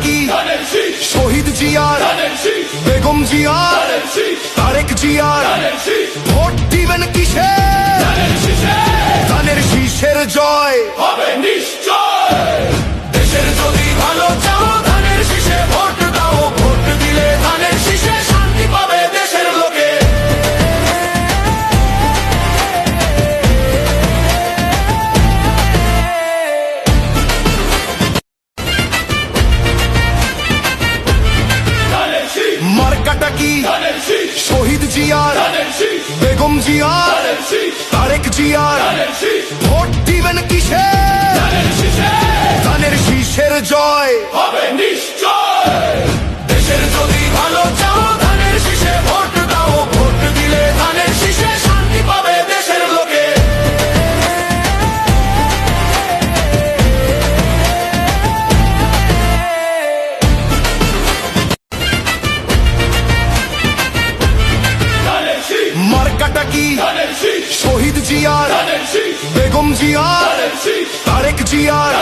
কি শহীদ জিয়ার, বেগম জিয়ার, তারেক জিয়ার, ভোট দিবেন কিসে? ধানের শীষের জয় হবে নিশ্চয়। দেশের যদি ভালো চাও ধানের শীষে ভোট দাও, ভোট দিলে ধানের শীষে শান্তি পাবে দেশের লোকে। মার্কাটা কি শহীদ জিয়ার, বেগম জিয়ার, তারেক জিয়ার, ভোট দিবেন কিসে? ধানের শীষের জয় হবে নিশ্চয়। দেশের যদি ভালো চাও ধানের শীষে ভোট দাও, ভোট দিলে ধানের শীষে শান্তি পাবে দেশের লোকে। মার্কাটা কি শহীদ জিয়ার, বেগম জিয়ার, তারেক জিয়ার,